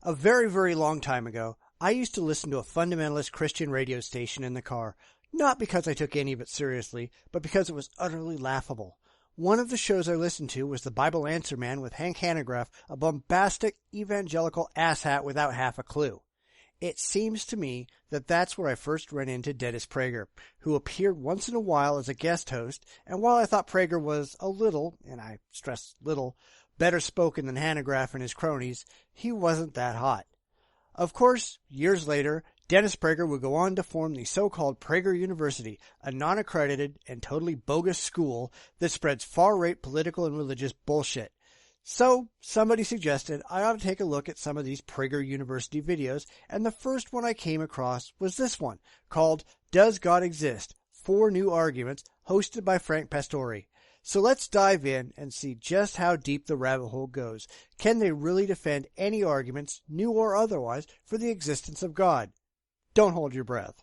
A very, very long time ago, I used to listen to a fundamentalist Christian radio station in the car, not because I took any of it seriously, but because it was utterly laughable. One of the shows I listened to was the Bible Answer Man with Hank Hanegraaff, a bombastic evangelical asshat without half a clue. It seems to me that that's where I first ran into Dennis Prager, who appeared once in a while as a guest host, and while I thought Prager was a little, and I stress little, better spoken than Hanegraaff and his cronies, he wasn't that hot. Of course, years later, Dennis Prager would go on to form the so-called Prager University, a non-accredited and totally bogus school that spreads far-right political and religious bullshit. So, somebody suggested I ought to take a look at some of these Prager University videos, and the first one I came across was this one, called Does God Exist? 4 New Arguments, hosted by Frank Pastore. So let's dive in and see just how deep the rabbit hole goes. Can they really defend any arguments, new or otherwise, for the existence of God? Don't hold your breath.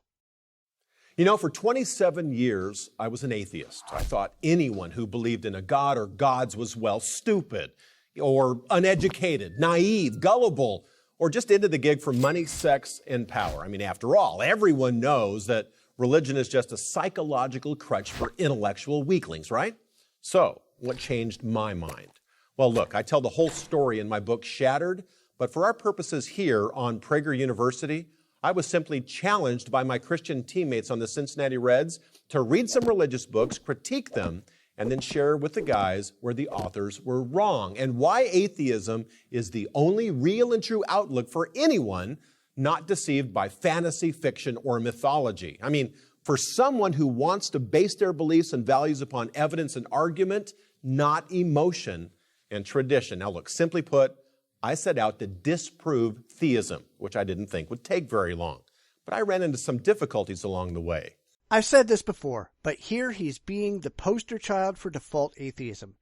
You know, for 27 years, I was an atheist. I thought anyone who believed in a God or gods was, well, stupid or uneducated, naive, gullible, or just into the gig for money, sex, and power. I mean, after all, everyone knows that religion is just a psychological crutch for intellectual weaklings, right? So, what changed my mind? Well, look, I tell the whole story in my book, Shattered, but for our purposes here on Prager University, I was simply challenged by my Christian teammates on the Cincinnati Reds to read some religious books, critique them, and then share with the guys where the authors were wrong and why atheism is the only real and true outlook for anyone not deceived by fantasy, fiction, or mythology. I mean, for someone who wants to base their beliefs and values upon evidence and argument, not emotion and tradition. Now look, simply put, I set out to disprove theism, which I didn't think would take very long. But I ran into some difficulties along the way. I've said this before, but here he's being the poster child for default atheism.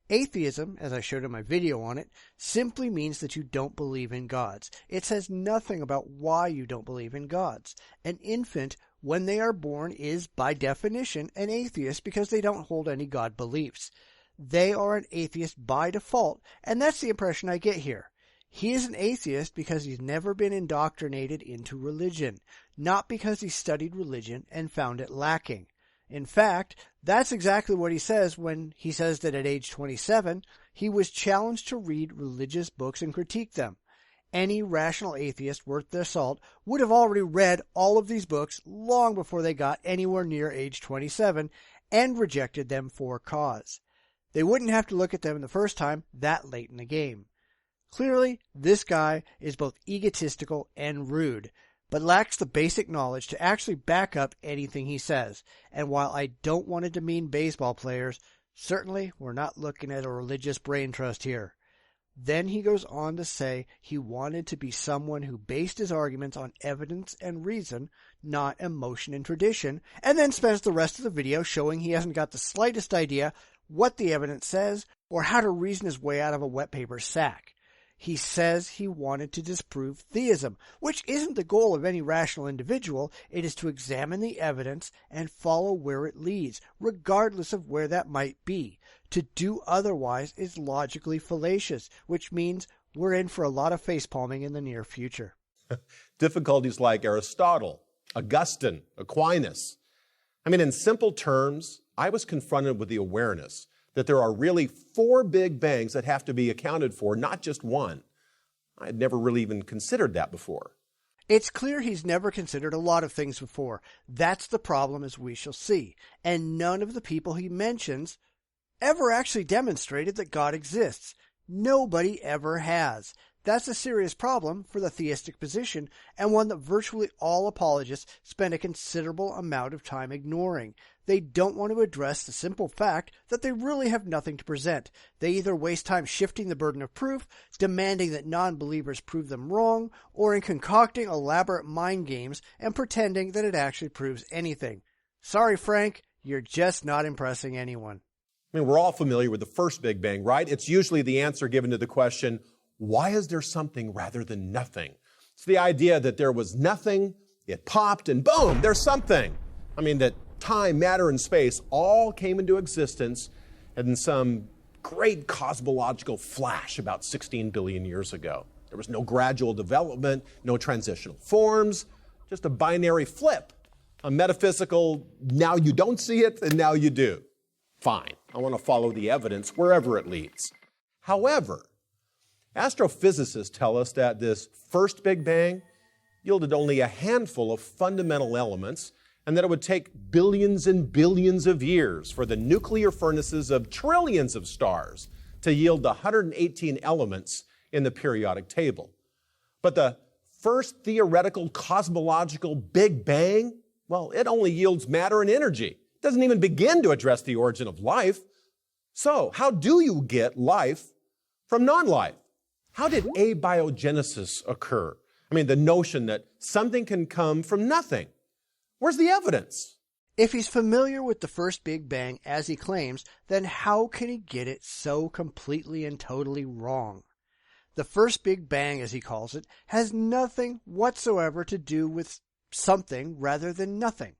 Atheism, as I showed in my video on it, simply means that you don't believe in gods. It says nothing about why you don't believe in gods. An infant, when they are born, is, by definition, an atheist because they don't hold any God beliefs. They are an atheist by default, and that's the impression I get here. He is an atheist because he's never been indoctrinated into religion, not because he studied religion and found it lacking. In fact, that's exactly what he says when he says that at age 27, he was challenged to read religious books and critique them. Any rational atheist worth their salt would have already read all of these books long before they got anywhere near age 27 and rejected them for cause. They wouldn't have to look at them the first time that late in the game. Clearly, this guy is both egotistical and rude, but lacks the basic knowledge to actually back up anything he says. And while I don't want to demean baseball players, certainly we're not looking at a religious brain trust here. Then he goes on to say he wanted to be someone who based his arguments on evidence and reason, not emotion and tradition, and then spends the rest of the video showing he hasn't got the slightest idea what the evidence says or how to reason his way out of a wet paper sack. He says he wanted to disprove theism, which isn't the goal of any rational individual. It is to examine the evidence and follow where it leads, regardless of where that might be. To do otherwise is logically fallacious, which means we're in for a lot of facepalming in the near future. Difficulties like Aristotle, Augustine, Aquinas. I mean, in simple terms, I was confronted with the awareness that there are really 4 big bangs that have to be accounted for, not just one. I had never really even considered that before. It's clear he's never considered a lot of things before. That's the problem, as we shall see. And none of the people he mentions ever actually demonstrated that God exists. Nobody ever has. That's a serious problem for the theistic position, and one that virtually all apologists spend a considerable amount of time ignoring. They don't want to address the simple fact that they really have nothing to present. They either waste time shifting the burden of proof, demanding that non-believers prove them wrong, or in concocting elaborate mind games and pretending that it actually proves anything. Sorry, Frank, you're just not impressing anyone. I mean, we're all familiar with the first Big Bang, right? It's usually the answer given to the question, why is there something rather than nothing? It's the idea that there was nothing, it popped, and boom, there's something. I mean, that time, matter, and space all came into existence in some great cosmological flash about 16 billion years ago. There was no gradual development, no transitional forms, just a binary flip. A metaphysical, now you don't see it, and now you do. Fine, I want to follow the evidence wherever it leads. However, astrophysicists tell us that this first Big Bang yielded only a handful of fundamental elements, and that it would take billions and billions of years for the nuclear furnaces of trillions of stars to yield the 118 elements in the periodic table. But the first theoretical cosmological Big Bang, well, it only yields matter and energy. It doesn't even begin to address the origin of life. So, how do you get life from non-life? How did abiogenesis occur? I mean, the notion that something can come from nothing. Where's the evidence? If he's familiar with the first Big Bang, as he claims, then how can he get it so completely and totally wrong? The first Big Bang, as he calls it, has nothing whatsoever to do with something rather than nothing.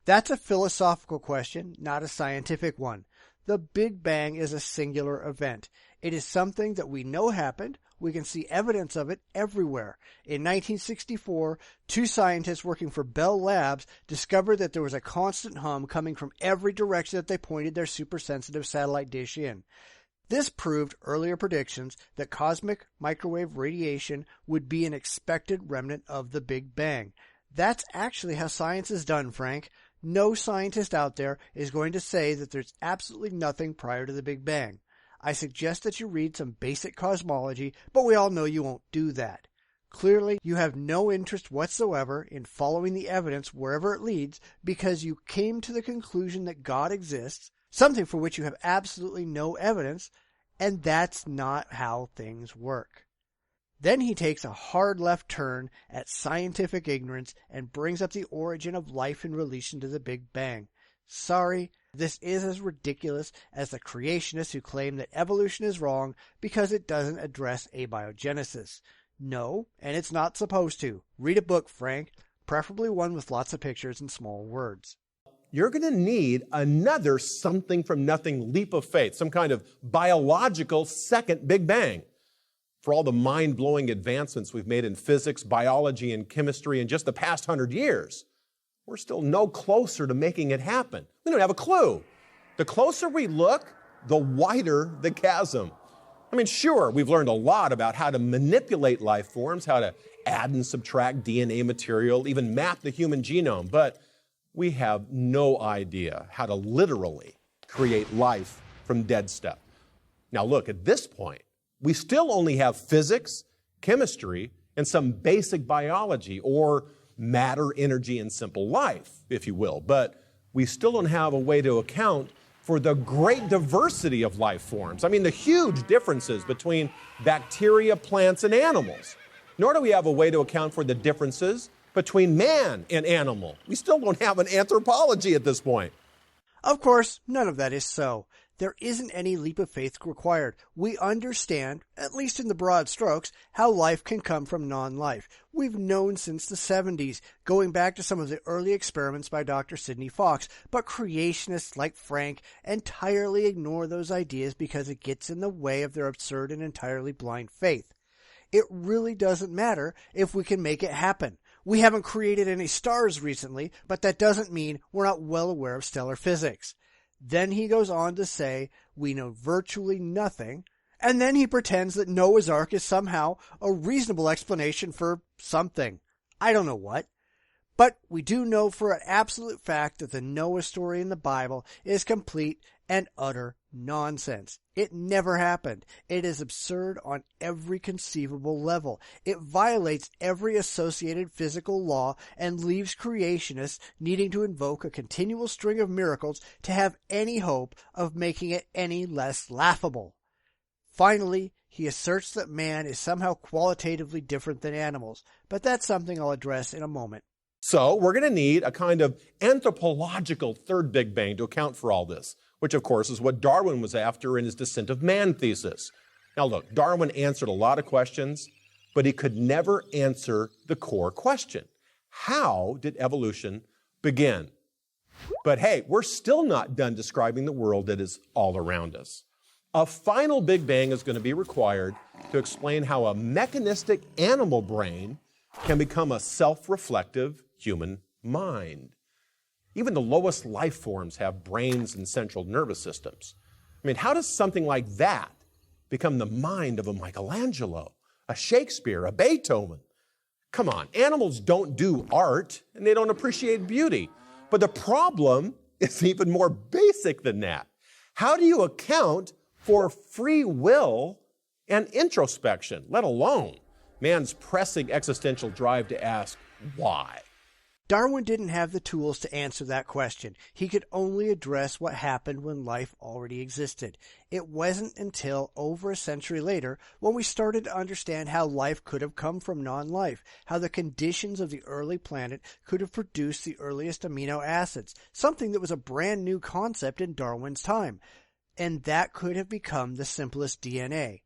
That's a philosophical question, not a scientific one. The Big Bang is a singular event. It is something that we know happened. We can see evidence of it everywhere. In 1964, two scientists working for Bell Labs discovered that there was a constant hum coming from every direction that they pointed their super-sensitive satellite dish in. This proved earlier predictions that cosmic microwave radiation would be an expected remnant of the Big Bang. That's actually how science is done, Frank. No scientist out there is going to say that there's absolutely nothing prior to the Big Bang. I suggest that you read some basic cosmology, but we all know you won't do that. Clearly, you have no interest whatsoever in following the evidence wherever it leads because you came to the conclusion that God exists, something for which you have absolutely no evidence, and that's not how things work. Then he takes a hard left turn at scientific ignorance and brings up the origin of life in relation to the Big Bang. Sorry, this is as ridiculous as the creationists who claim that evolution is wrong because it doesn't address abiogenesis. No, and it's not supposed to. Read a book, Frank, preferably one with lots of pictures and small words. You're going to need another something from nothing leap of faith, some kind of biological second Big Bang. For all the mind-blowing advancements we've made in physics, biology, and chemistry in just the past 100 years, we're still no closer to making it happen. We don't have a clue. The closer we look, the wider the chasm. I mean, sure, we've learned a lot about how to manipulate life forms, how to add and subtract DNA material, even map the human genome, but we have no idea how to literally create life from dead stuff. Now look, at this point, we still only have physics, chemistry, and some basic biology, or matter, energy, and simple life, if you will. But we still don't have a way to account for the great diversity of life forms. I mean, the huge differences between bacteria, plants, and animals. Nor do we have a way to account for the differences between man and animal. We still don't have an anthropology at this point. Of course, none of that is so. There isn't any leap of faith required. We understand, at least in the broad strokes, how life can come from non-life. We've known since the 70s, going back to some of the early experiments by Dr. Sidney Fox, but creationists like Frank entirely ignore those ideas because it gets in the way of their absurd and entirely blind faith. It really doesn't matter if we can make it happen. We haven't created any stars recently, but that doesn't mean we're not well aware of stellar physics. Then he goes on to say we know virtually nothing, and then he pretends that Noah's Ark is somehow a reasonable explanation for something. I don't know what. But we do know for an absolute fact that the Noah story in the Bible is complete and utter nonsense. It never happened. It is absurd on every conceivable level. It violates every associated physical law and leaves creationists needing to invoke a continual string of miracles to have any hope of making it any less laughable. Finally, he asserts that man is somehow qualitatively different than animals, but that's something I'll address in a moment. So we're going to need a kind of anthropological third Big Bang to account for all this, which of course is what Darwin was after in his Descent of Man thesis. Now look, Darwin answered a lot of questions, but he could never answer the core question. How did evolution begin? But hey, we're still not done describing the world that is all around us. A final Big Bang is going to be required to explain how a mechanistic animal brain can become a self-reflective human mind. Even the lowest life forms have brains and central nervous systems. I mean, how does something like that become the mind of a Michelangelo, a Shakespeare, a Beethoven? Come on, animals don't do art and they don't appreciate beauty. But the problem is even more basic than that. How do you account for free will and introspection, let alone man's pressing existential drive to ask why? Darwin didn't have the tools to answer that question. He could only address what happened when life already existed. It wasn't until over a century later when we started to understand how life could have come from non-life, how the conditions of the early planet could have produced the earliest amino acids, something that was a brand new concept in Darwin's time. And that could have become the simplest DNA.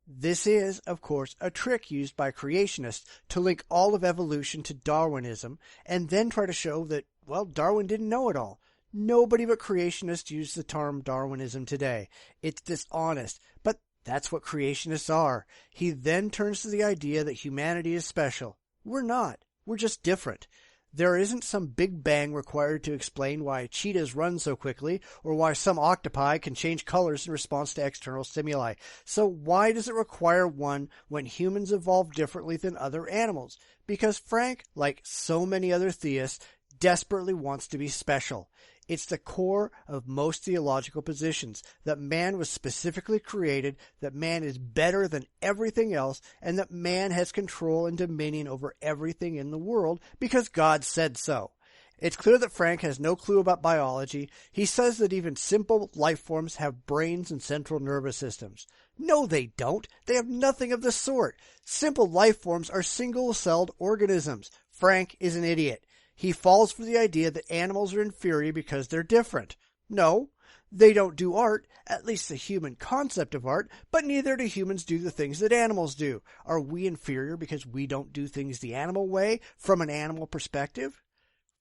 This is, of course, a trick used by creationists to link all of evolution to Darwinism and then try to show that, well, Darwin didn't know it all. Nobody but creationists use the term Darwinism today. It's dishonest, but that's what creationists are. He then turns to the idea that humanity is special. We're not. We're just different. There isn't some big bang required to explain why cheetahs run so quickly or why some octopi can change colors in response to external stimuli. So why does it require one when humans evolve differently than other animals? Because Frank, like so many other theists, desperately wants to be special. It's the core of most theological positions, that man was specifically created, that man is better than everything else, and that man has control and dominion over everything in the world because God said so. It's clear that Frank has no clue about biology. He says that even simple life forms have brains and central nervous systems. No, they don't. They have nothing of the sort. Simple life forms are single-celled organisms. Frank is an idiot. He falls for the idea that animals are inferior because they're different. No, they don't do art, at least the human concept of art, but neither do humans do the things that animals do. Are we inferior because we don't do things the animal way, from an animal perspective?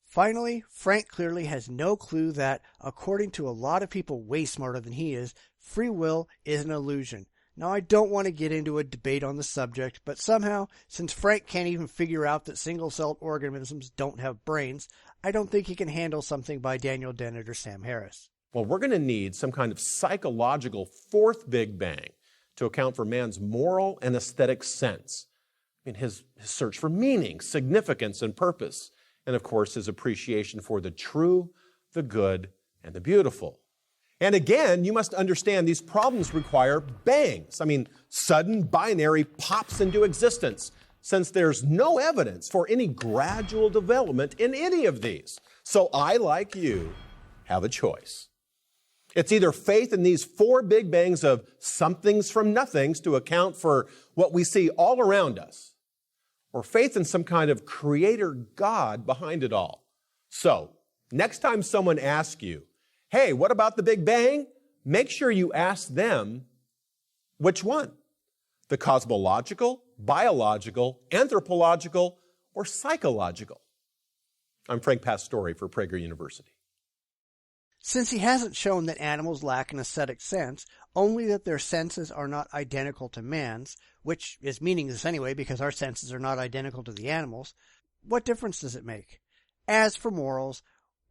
Finally, Frank clearly has no clue that, according to a lot of people way smarter than he is, free will is an illusion. Now, I don't want to get into a debate on the subject, but somehow, since Frank can't even figure out that single-celled organisms don't have brains, I don't think he can handle something by Daniel Dennett or Sam Harris. Well, we're going to need some kind of psychological fourth Big Bang to account for man's moral and aesthetic sense. I mean, his search for meaning, significance, and purpose, and of course, his appreciation for the true, the good, and the beautiful. And again, you must understand these problems require bangs. I mean, sudden binary pops into existence, since there's no evidence for any gradual development in any of these. So I, like you, have a choice. It's either faith in these four big bangs of somethings from nothings to account for what we see all around us, or faith in some kind of creator God behind it all. So, next time someone asks you, hey, what about the Big Bang? Make sure you ask them, which one? The cosmological, biological, anthropological, or psychological? I'm Frank Pastore for Prager University. Since he hasn't shown that animals lack an aesthetic sense, only that their senses are not identical to man's, which is meaningless anyway because our senses are not identical to the animals, what difference does it make? As for morals,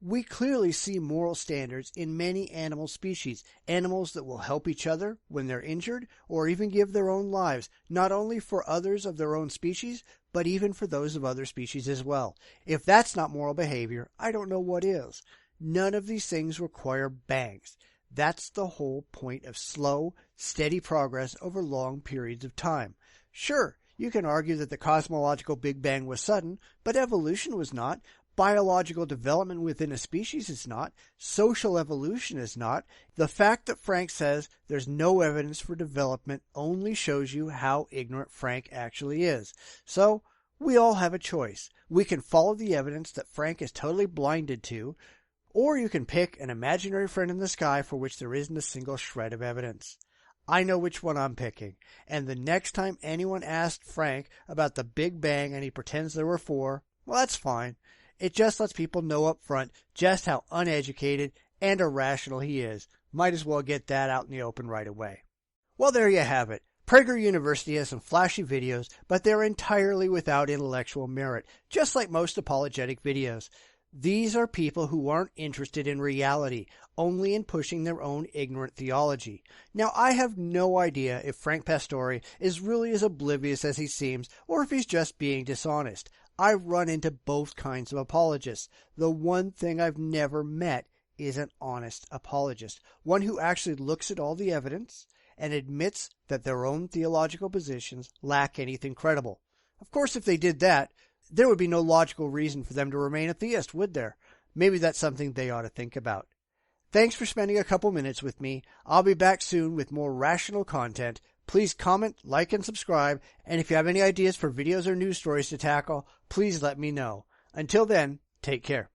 we clearly see moral standards in many animal species, animals that will help each other when they're injured or even give their own lives, not only for others of their own species, but even for those of other species as well. If that's not moral behavior, I don't know what is. None of these things require bangs. That's the whole point of slow, steady progress over long periods of time. Sure, you can argue that the cosmological Big Bang was sudden, but evolution was not. Biological development within a species is not. Social evolution is not. The fact that Frank says there's no evidence for development only shows you how ignorant Frank actually is. So, we all have a choice. We can follow the evidence that Frank is totally blinded to, or you can pick an imaginary friend in the sky for which there isn't a single shred of evidence. I know which one I'm picking, and the next time anyone asks Frank about the Big Bang and he pretends there were four, well, that's fine. It just lets people know up front just how uneducated and irrational he is. Might as well get that out in the open right away. Well, there you have it. Prager University has some flashy videos, but they're entirely without intellectual merit, just like most apologetic videos. These are people who aren't interested in reality, only in pushing their own ignorant theology. Now, I have no idea if Frank Pastore is really as oblivious as he seems, or if he's just being dishonest. I run into both kinds of apologists. The one thing I've never met is an honest apologist, one who actually looks at all the evidence and admits that their own theological positions lack anything credible. Of course, if they did that, there would be no logical reason for them to remain a theist, would there? Maybe that's something they ought to think about. Thanks for spending a couple minutes with me. I'll be back soon with more rational content. Please comment, like, and subscribe. And if you have any ideas for videos or news stories to tackle, please let me know. Until then, take care.